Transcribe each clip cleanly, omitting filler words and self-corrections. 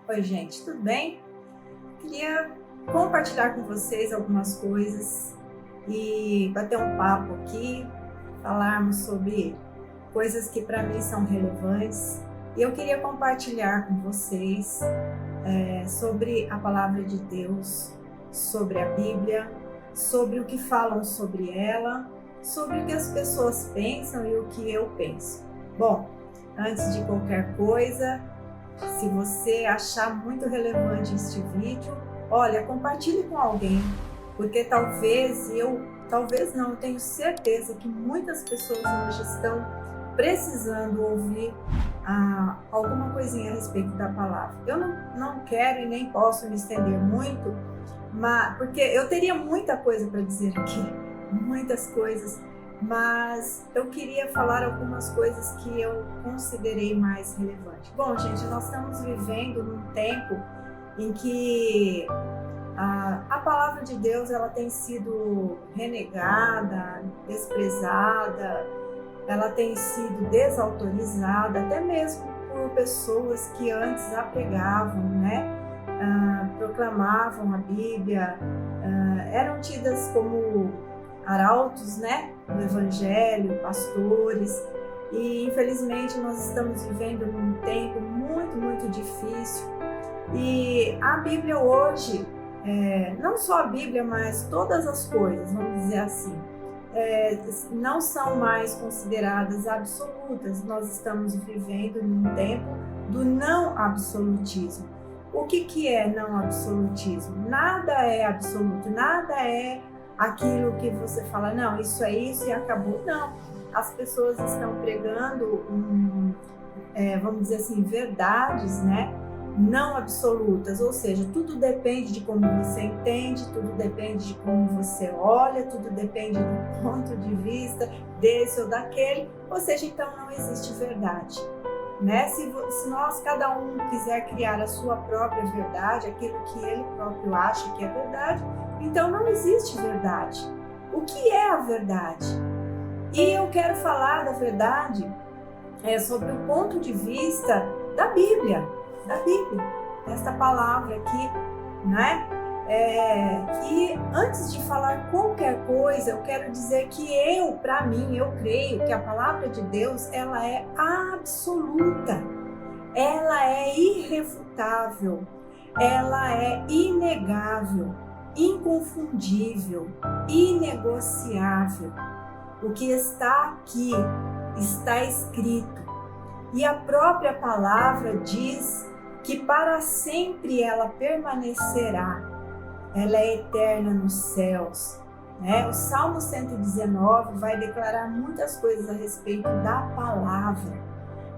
Oi, gente, tudo bem? Queria compartilhar com vocês algumas coisas e bater um papo aqui, falarmos sobre coisas que para mim são relevantes. E eu queria compartilhar com vocês sobre a palavra de Deus, sobre a Bíblia, sobre o que falam sobre ela, sobre o que as pessoas pensam e o que eu penso. Bom, antes de qualquer coisa, se você achar muito relevante este vídeo, olha, compartilhe com alguém, porque talvez não, eu tenho certeza que muitas pessoas hoje estão precisando ouvir alguma coisinha a respeito da palavra. Eu não quero e nem posso me estender muito, porque eu teria muita coisa para dizer aqui, muitas coisas, mas eu queria falar algumas coisas que eu considerei mais relevantes. Bom, gente, nós estamos vivendo num tempo em que a palavra de Deus ela tem sido renegada, desprezada, ela tem sido desautorizada, até mesmo por pessoas que antes a pregavam, né? Proclamavam a Bíblia, eram tidas como arautos, né, do Evangelho, pastores, e infelizmente nós estamos vivendo num tempo muito, muito difícil. E a Bíblia hoje, não só a Bíblia, mas todas as coisas, vamos dizer assim, não são mais consideradas absolutas. Nós estamos vivendo num tempo do não absolutismo. O que é não absolutismo? Nada é absoluto, nada é aquilo que você fala, não, isso é isso e acabou. Não, as pessoas estão pregando, vamos dizer assim, verdades, né? Não absolutas, ou seja, tudo depende de como você entende, tudo depende de como você olha, tudo depende do ponto de vista desse ou daquele, ou seja, então não existe verdade, né? Se nós, cada um quiser criar a sua própria verdade, aquilo que ele próprio acha que é verdade, então não existe verdade. O que é a verdade? E eu quero falar da verdade sobre o ponto de vista da Bíblia, esta palavra aqui, né? E antes de falar qualquer coisa, eu quero dizer que para mim, eu creio que a palavra de Deus, ela é absoluta, ela é irrefutável, ela é inegável, inconfundível, inegociável. O que está aqui está escrito. E a própria palavra diz que para sempre ela permanecerá. Ela é eterna nos céus, né? O Salmo 119 vai declarar muitas coisas a respeito da palavra.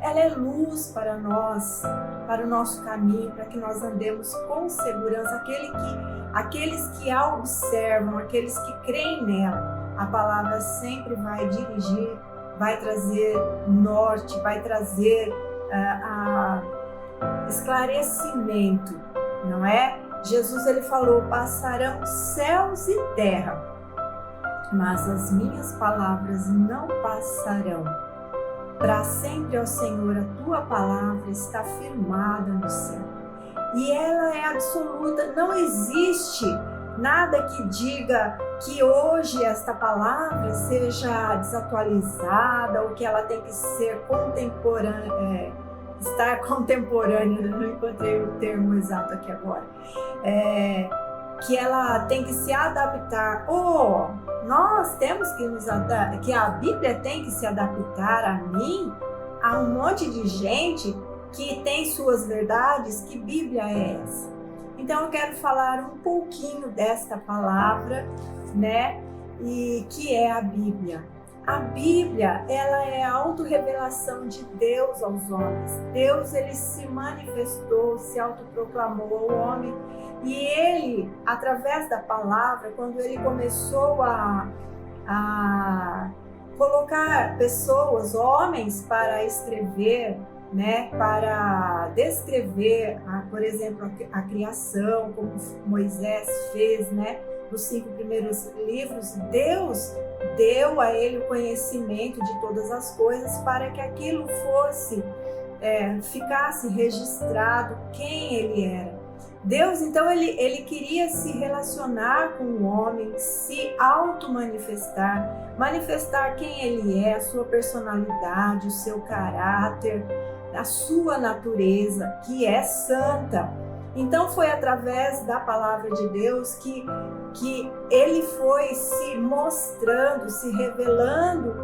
Ela é luz para nós, para o nosso caminho, para que nós andemos com segurança. Aqueles que a observam, aqueles que creem nela, a palavra sempre vai dirigir, vai trazer norte, vai trazer esclarecimento, não é? Jesus ele falou, passarão céus e terra, mas as minhas palavras não passarão. Para sempre, ó Senhor, a tua palavra está firmada no céu. E ela é absoluta, não existe nada que diga que hoje esta palavra seja desatualizada ou que ela tem que ser contemporânea, estar contemporânea, não encontrei o termo exato aqui agora, que ela tem que se adaptar, nós temos que nos adaptar, que a Bíblia tem que se adaptar a mim, a um monte de gente que tem suas verdades. Que Bíblia é essa? Então eu quero falar um pouquinho desta palavra, né? E que é a Bíblia. A Bíblia, ela é a autorrevelação de Deus aos homens. Deus, ele se manifestou, se autoproclamou ao homem. E ele, através da palavra, quando ele começou a colocar pessoas, homens, para escrever, né, para descrever, por exemplo, a criação, como Moisés fez, né, nos 5 primeiros livros, Deus deu a ele o conhecimento de todas as coisas para que aquilo fosse ficasse registrado quem ele era. Deus, então, ele queria se relacionar com o homem, se auto-manifestar, manifestar quem ele é, a sua personalidade, o seu caráter, a sua natureza, que é santa. Então foi através da palavra de Deus que ele foi se mostrando, se revelando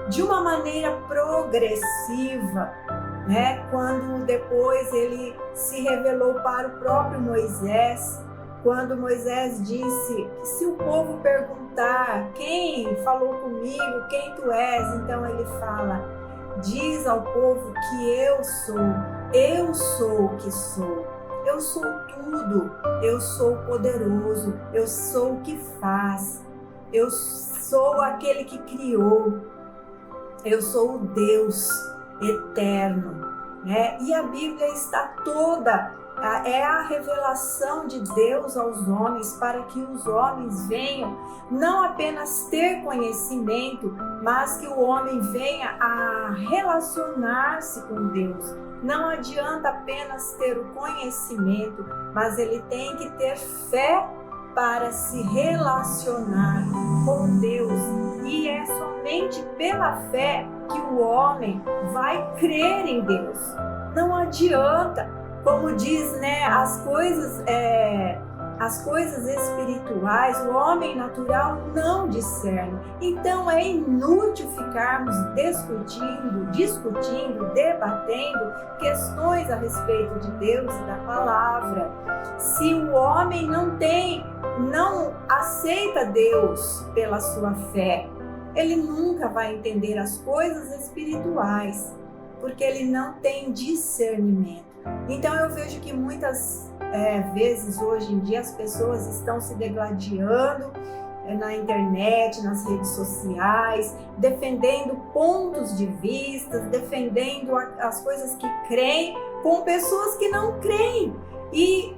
de uma maneira progressiva, né? Quando depois ele se revelou para o próprio Moisés, quando Moisés disse que se o povo perguntar quem falou comigo, quem tu és, então ele fala, diz ao povo que eu sou o que sou. Eu sou tudo, eu sou poderoso, eu sou o que faz, eu sou aquele que criou, eu sou o Deus eterno, né? E a Bíblia está toda, é a revelação de Deus aos homens para que os homens venham não apenas ter conhecimento, mas que o homem venha a relacionar-se com Deus. Não adianta apenas ter o conhecimento, mas ele tem que ter fé para se relacionar com Deus. E é somente pela fé que o homem vai crer em Deus. Não adianta, como diz, né, as coisas espirituais, o homem natural não discerne. Então é inútil ficarmos discutindo, debatendo questões a respeito de Deus e da palavra. Se o homem não aceita Deus pela sua fé, ele nunca vai entender as coisas espirituais, porque ele não tem discernimento. Então eu vejo que muitas vezes hoje em dia as pessoas estão se degladiando na internet, nas redes sociais, defendendo pontos de vista, defendendo as coisas que creem com pessoas que não creem. E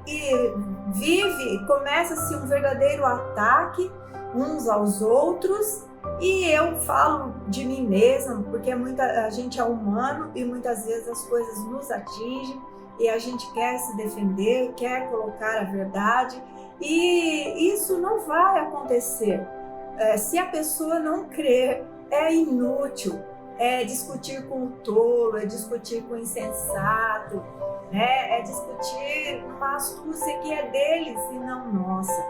começa-se um verdadeiro ataque uns aos outros. E eu falo de mim mesma, porque a gente é humano e muitas vezes as coisas nos atingem e a gente quer se defender, quer colocar a verdade, e isso não vai acontecer. Se a pessoa não crer, é inútil, é discutir com o tolo, é discutir com o insensato, né? É discutir uma astúcia que é deles e não nossa.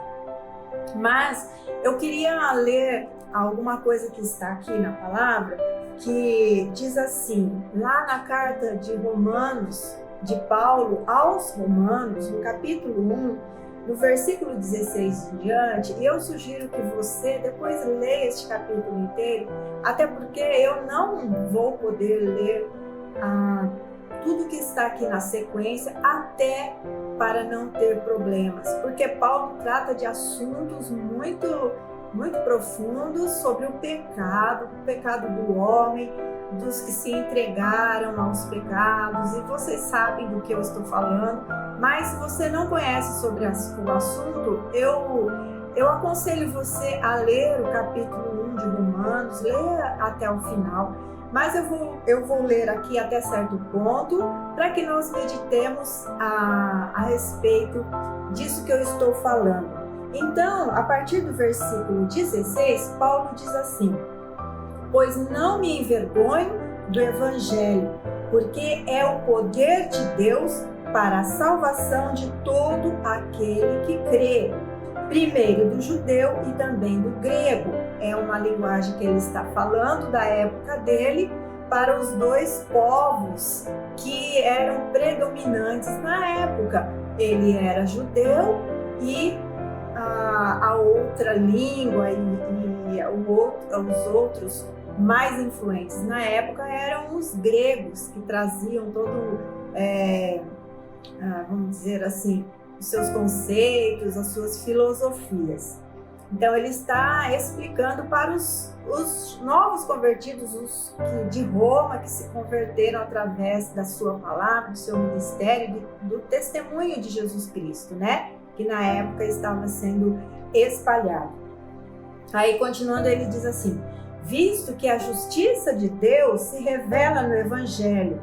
Mas eu queria ler alguma coisa que está aqui na palavra, que diz assim, lá na carta de Romanos, de Paulo aos Romanos, no capítulo 1, no versículo 16 em diante, e eu sugiro que você depois leia este capítulo inteiro, até porque eu não vou poder ler tudo que está aqui na sequência, até para não ter problemas, porque Paulo trata de assuntos muito profundos sobre o pecado do homem, dos que se entregaram aos pecados, e vocês sabem do que eu estou falando, mas se você não conhece sobre o assunto, eu aconselho você a ler o capítulo 1 de Romanos, leia até o final, mas eu vou ler aqui até certo ponto, para que nós meditemos a respeito disso que eu estou falando. Então, a partir do versículo 16, Paulo diz assim, pois não me envergonho do Evangelho, porque é o poder de Deus para a salvação de todo aquele que crê, primeiro do judeu e também do grego. É uma linguagem que ele está falando da época dele para os dois povos que eram predominantes na época. Ele era judeu e a outra língua e os outros mais influentes na época eram os gregos, que traziam todo, vamos dizer assim, os seus conceitos, as suas filosofias. Então ele está explicando para os novos convertidos, os de Roma, que se converteram através da sua palavra, do seu ministério, do testemunho de Jesus Cristo, né? Que na época estava sendo espalhado. Aí, continuando, ele diz assim, visto que a justiça de Deus se revela no Evangelho,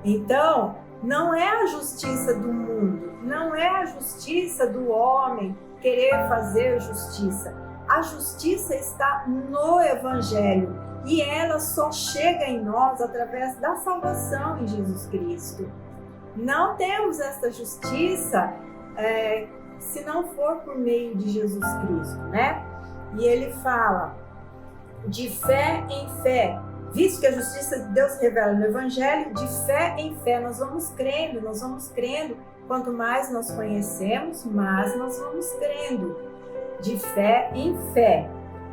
Então, não é a justiça do mundo, não é a justiça do homem querer fazer justiça. A justiça está no Evangelho e ela só chega em nós através da salvação em Jesus Cristo. Não temos esta justiça se não for por meio de Jesus Cristo, né? E ele fala de fé em fé. Visto que a justiça de Deus se revela no Evangelho, de fé em fé, nós vamos crendo. Quanto mais nós conhecemos, mais nós vamos crendo. De fé em fé.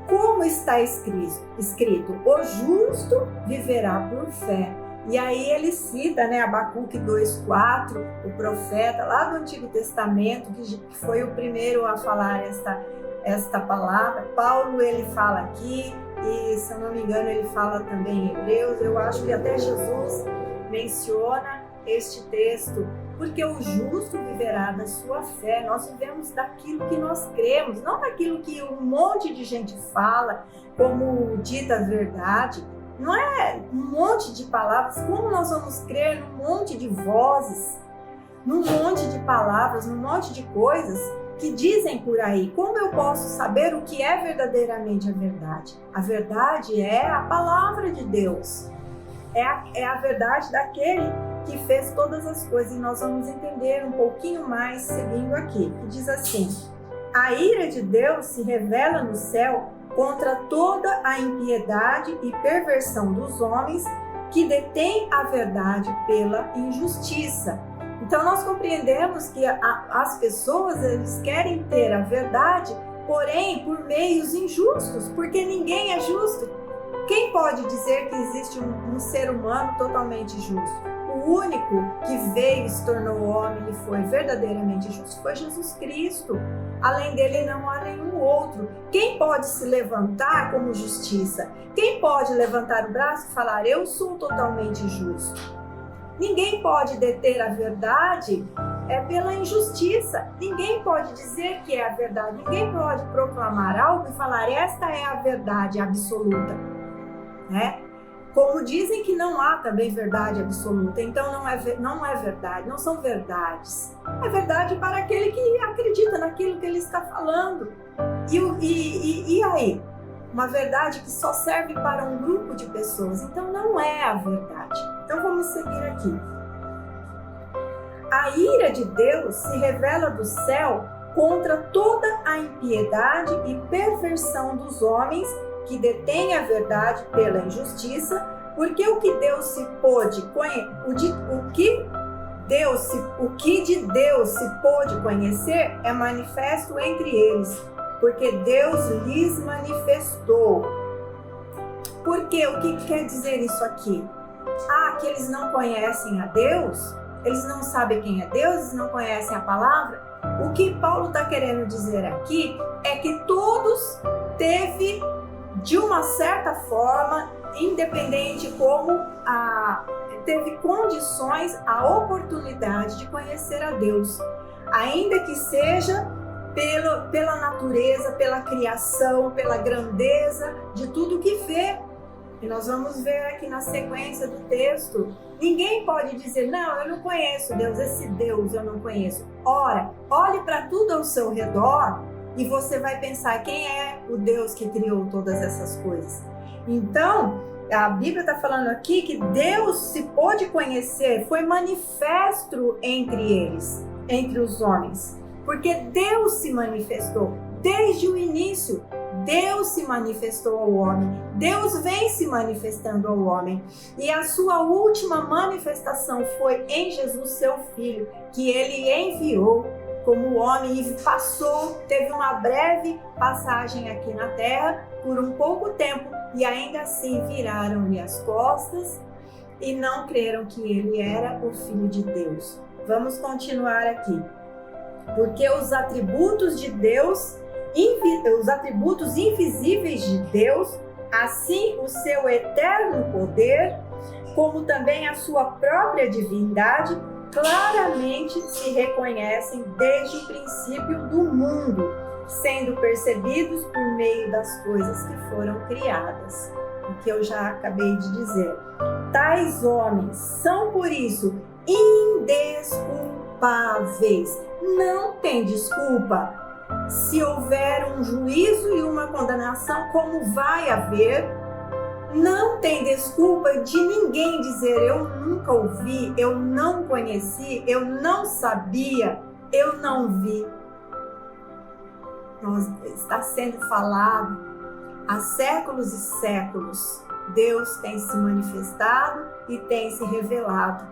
Como está escrito, o justo viverá por fé. E aí ele cita, né, Abacuque 2,4, o profeta lá do Antigo Testamento, que foi o primeiro a falar esta palavra. Paulo, ele fala aqui, e se eu não me engano ele fala também em Hebreus. Eu acho que até Jesus menciona este texto, porque o justo viverá da sua fé. Nós vivemos daquilo que nós cremos, não daquilo que um monte de gente fala como dita verdade. Não é um monte de palavras. Como nós vamos crer num monte de vozes, num monte de palavras, num monte de coisas que dizem por aí? Como eu posso saber o que é verdadeiramente a verdade? A verdade é a palavra de Deus. É a verdade daquele que fez todas as coisas. E nós vamos entender um pouquinho mais seguindo aqui. Que diz assim: a ira de Deus se revela no céu contra toda a impiedade e perversão dos homens que detêm a verdade pela injustiça. Então nós compreendemos que as pessoas, eles querem ter a verdade, porém por meios injustos, porque ninguém é justo. Quem pode dizer que existe um ser humano totalmente justo? O único que veio e se tornou homem e foi verdadeiramente justo foi Jesus Cristo. Além dele não há nenhum outro. Quem pode se levantar como justiça? Quem pode levantar o braço e falar, eu sou totalmente justo? Ninguém pode deter a verdade pela injustiça. Ninguém pode dizer que é a verdade. Ninguém pode proclamar algo e falar, esta é a verdade absoluta, né? Como dizem que não há também verdade absoluta, então não é verdade, não são verdades. É verdade para aquele que acredita naquilo que ele está falando. E aí? Uma verdade que só serve para um grupo de pessoas, então não é a verdade. Então vamos seguir aqui. A ira de Deus se revela do céu contra toda a impiedade e perversão dos homens que detém a verdade pela injustiça, porque o que de Deus se pôde conhecer é manifesto entre eles, porque Deus lhes manifestou. Porque o que quer dizer isso aqui? Que eles não conhecem a Deus, eles não sabem quem é Deus, eles não conhecem a palavra. O que Paulo está querendo dizer aqui é que todos teve, de uma certa forma, independente como teve condições, a oportunidade de conhecer a Deus, ainda que seja pela natureza, pela criação, pela grandeza de tudo que vê. E nós vamos ver aqui na sequência do texto, ninguém pode dizer, não, eu não conheço Deus, esse Deus eu não conheço. Ora, olhe para tudo ao seu redor e você vai pensar, quem é o Deus que criou todas essas coisas? Então, a Bíblia está falando aqui que Deus se pôde conhecer, foi manifesto entre eles, entre os homens, porque Deus se manifestou desde o início. Deus se manifestou ao homem, Deus vem se manifestando ao homem, e a sua última manifestação foi em Jesus, seu Filho, que ele enviou como homem e teve uma breve passagem aqui na terra por um pouco tempo, e ainda assim viraram-lhe as costas e não creram que ele era o Filho de Deus. Vamos continuar aqui. Porque os atributos de Deus, os atributos invisíveis de Deus, assim o seu eterno poder, como também a sua própria divindade, claramente se reconhecem desde o princípio do mundo, sendo percebidos por meio das coisas que foram criadas. O que eu já acabei de dizer. Tais homens são, por isso, indesculpáveis. Não tem desculpa. Se houver um juízo e uma condenação, como vai haver, não tem desculpa de ninguém dizer eu nunca ouvi, eu não conheci, eu não sabia, eu não vi. Está sendo falado há séculos e séculos. Deus tem se manifestado e tem se revelado.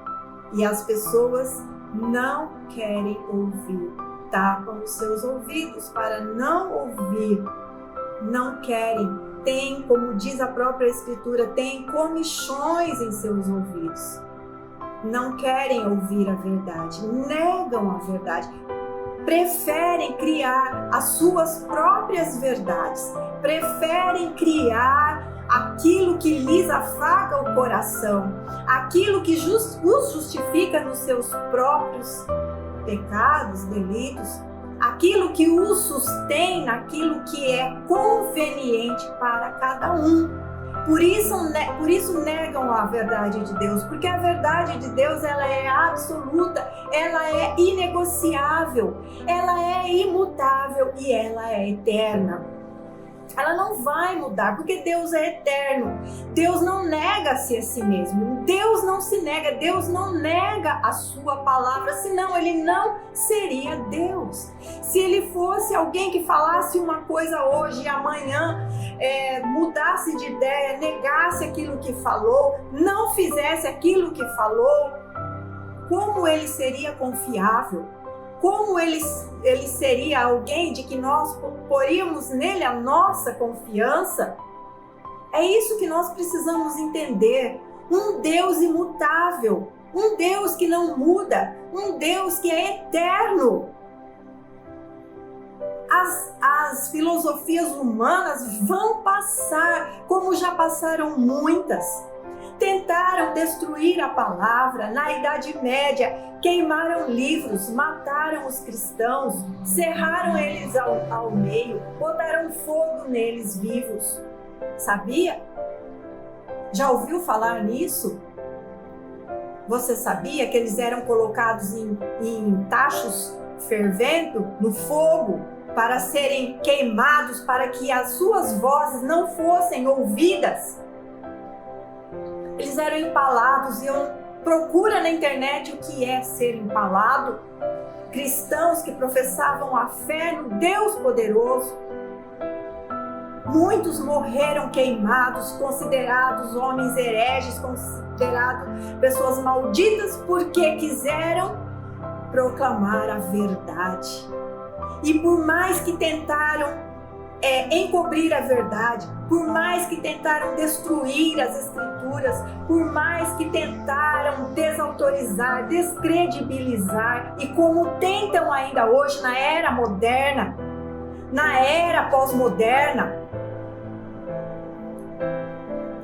E as pessoas não querem ouvir. Tapam os seus ouvidos para não ouvir. Não querem. Tem, como diz a própria Escritura, tem comichões em seus ouvidos. Não querem ouvir a verdade. Negam a verdade. Preferem criar as suas próprias verdades. Preferem criar aquilo que lhes afaga o coração, aquilo que os justifica nos seus próprios pecados, delitos, aquilo que os sustém naquilo que é conveniente para cada um. Por isso negam a verdade de Deus, porque a verdade de Deus ela é absoluta, ela é inegociável, ela é imutável e ela é eterna. Ela não vai mudar, porque Deus é eterno. Deus não nega-se a si mesmo. Deus não se nega, Deus não nega a sua palavra, senão ele não seria Deus. Se ele fosse alguém que falasse uma coisa hoje e amanhã mudasse de ideia, negasse aquilo que falou, não fizesse aquilo que falou, como ele seria confiável? Como ele seria alguém de que nós poríamos nele a nossa confiança? É isso que nós precisamos entender. Um Deus imutável, um Deus que não muda, um Deus que é eterno. As filosofias humanas vão passar, como já passaram muitas. Tentaram destruir a palavra na Idade Média, queimaram livros, mataram os cristãos, cerraram eles ao meio, botaram fogo neles vivos. Sabia? Já ouviu falar nisso? Você sabia que eles eram colocados em tachos fervendo no fogo para serem queimados, para que as suas vozes não fossem ouvidas? Eles eram empalados e procura na internet o que é ser empalado. Cristãos que professavam a fé no Deus poderoso. Muitos morreram queimados, considerados homens hereges, considerados pessoas malditas porque quiseram proclamar a verdade. E por mais que tentaram encobrir a verdade, por mais que tentaram destruir as escrituras, por mais que tentaram desautorizar, descredibilizar, e como tentam ainda hoje na era moderna, na era pós-moderna,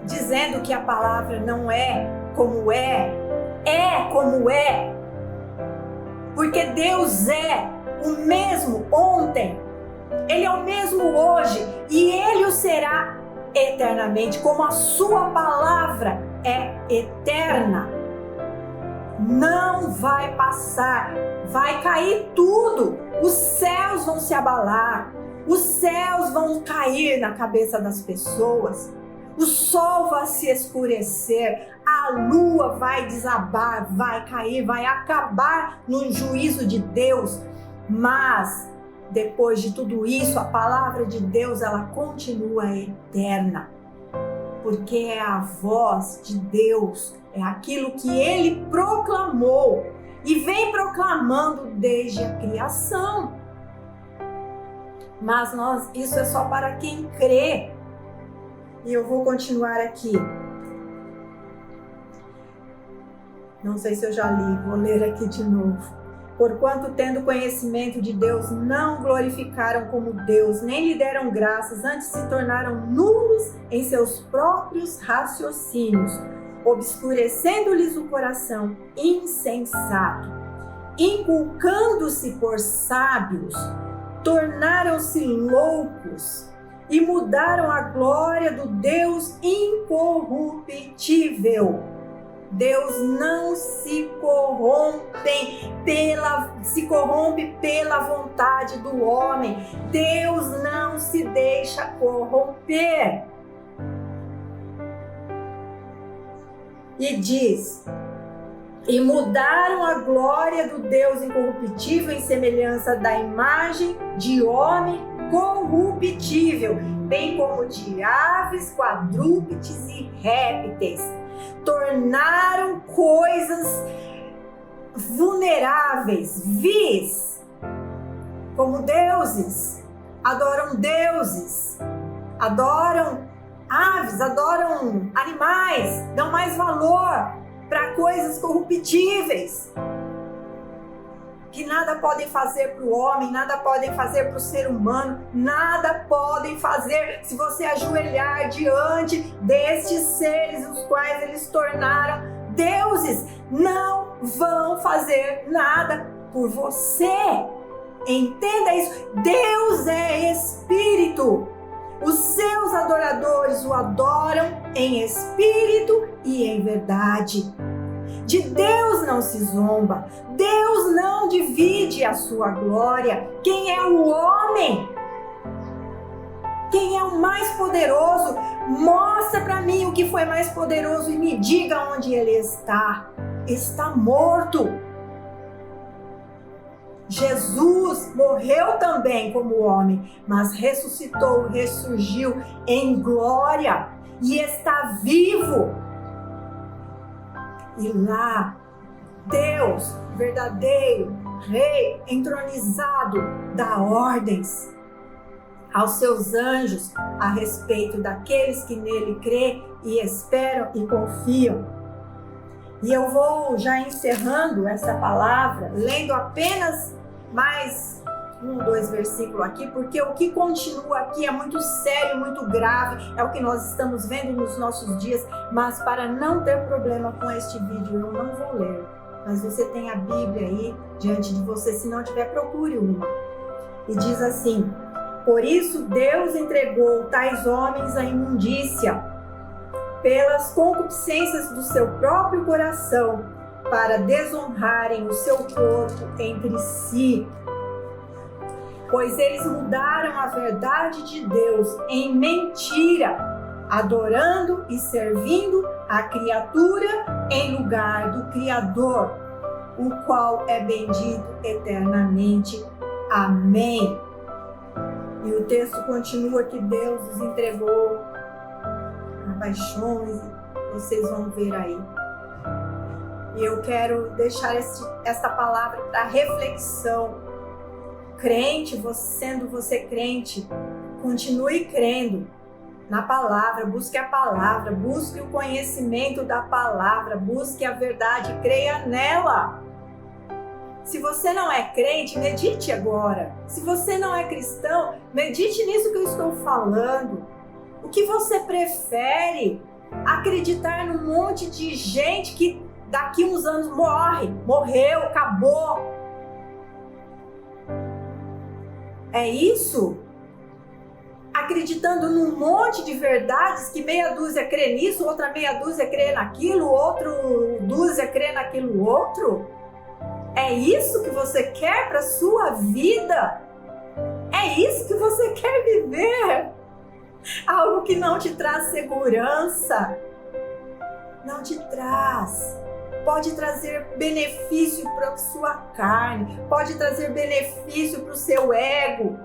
dizendo que a palavra não é como é como é, porque Deus é o mesmo ontem, Ele é o mesmo hoje e Ele o será eternamente, como a sua palavra é eterna. Não vai passar, vai cair tudo, os céus vão se abalar, os céus vão cair na cabeça das pessoas, o sol vai se escurecer, a lua vai desabar, vai cair, vai acabar no juízo de Deus, mas depois de tudo isso, a palavra de Deus, ela continua eterna, porque é a voz de Deus, é aquilo que Ele proclamou e vem proclamando desde a criação. Mas isso é só para quem crê. E eu vou continuar aqui. Não sei se eu já li, vou ler aqui de novo. Porquanto, tendo conhecimento de Deus, não glorificaram como Deus, nem lhe deram graças, antes se tornaram nulos em seus próprios raciocínios, obscurecendo-lhes o coração, insensato, inculcando-se por sábios, tornaram-se loucos e mudaram a glória do Deus incorruptível Deus não se corrompe pela vontade do homem. Deus não se deixa corromper. E diz: e mudaram a glória do Deus incorruptível em semelhança da imagem de homem corruptível, bem como de aves, quadrúpedes e répteis. Tornaram coisas vulneráveis, vis, como deuses. Adoram deuses, adoram aves, adoram animais, dão mais valor para coisas corruptíveis, que nada podem fazer para o homem, nada podem fazer para o ser humano, nada podem fazer se você ajoelhar diante destes seres, os quais eles tornaram deuses. Não vão fazer nada por você. Entenda isso. Deus é espírito. Os seus adoradores o adoram em espírito e em verdade. De Deus não se zomba. Deus não divide a sua glória. Quem é o homem? Quem é o mais poderoso? Mostra para mim o que foi mais poderoso e me diga onde ele está. Está morto. Jesus morreu também como homem, mas ressuscitou, ressurgiu em glória e está vivo. E lá, Deus, verdadeiro Rei, entronizado, dá ordens aos seus anjos a respeito daqueles que nele crêem e esperam e confiam. E eu vou já encerrando essa palavra, lendo apenas mais 1 ou 2 versículos aqui, porque o que continua aqui é muito sério, muito grave, é o que nós estamos vendo nos nossos dias, mas para não ter problema com este vídeo, eu não vou ler. Mas você tem a Bíblia aí diante de você, se não tiver, procure uma. E diz assim: por isso Deus entregou tais homens à imundícia, pelas concupiscências do seu próprio coração, para desonrarem o seu corpo entre si. Pois eles mudaram a verdade de Deus em mentira, adorando e servindo a criatura em lugar do Criador, o qual é bendito eternamente. Amém. E o texto continua que Deus os entregou a paixões, vocês vão ver aí. E eu quero deixar esta palavra para reflexão. Crente, sendo você crente, continue crendo na palavra, busque a palavra, busque o conhecimento da palavra, busque a verdade, creia nela. Se você não é crente, medite agora. Se você não é cristão, medite nisso que eu estou falando. O que você prefere? Acreditar num monte de gente que daqui uns anos morreu, acabou. É isso? Acreditando num monte de verdades que meia dúzia crê nisso, outra meia dúzia crê naquilo, outro dúzia crê naquilo outro? É isso que você quer para sua vida? É isso que você quer viver? Algo que não te traz segurança? Não te traz. Pode trazer benefício para a sua carne, pode trazer benefício para o seu ego,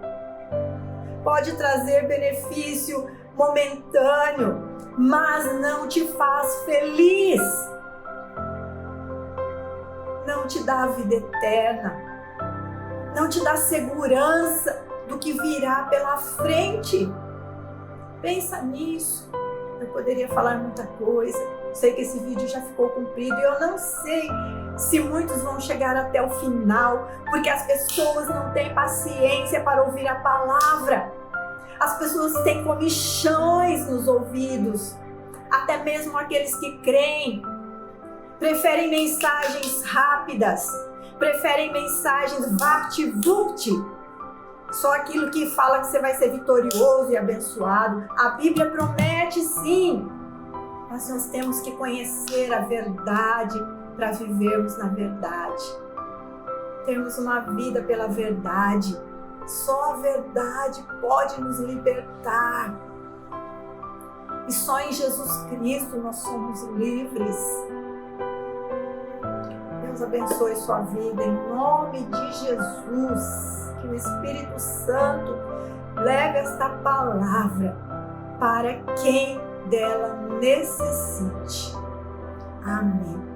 pode trazer benefício momentâneo, mas não te faz feliz, não te dá vida eterna, não te dá segurança do que virá pela frente. Pensa nisso. Eu poderia falar muita coisa, sei que esse vídeo já ficou comprido e eu não sei se muitos vão chegar até o final, porque as pessoas não têm paciência para ouvir a palavra. As pessoas têm comichões nos ouvidos, até mesmo aqueles que creem, preferem mensagens rápidas, preferem mensagens vapt-vupt, só aquilo que fala que você vai ser vitorioso e abençoado. A Bíblia promete sim, mas nós temos que conhecer a verdade para vivermos na verdade. Termos uma vida pela verdade. Só a verdade pode nos libertar. E só em Jesus Cristo nós somos livres. Deus abençoe sua vida em nome de Jesus. Que o Espírito Santo leve esta palavra para quem dela necessite. Amém.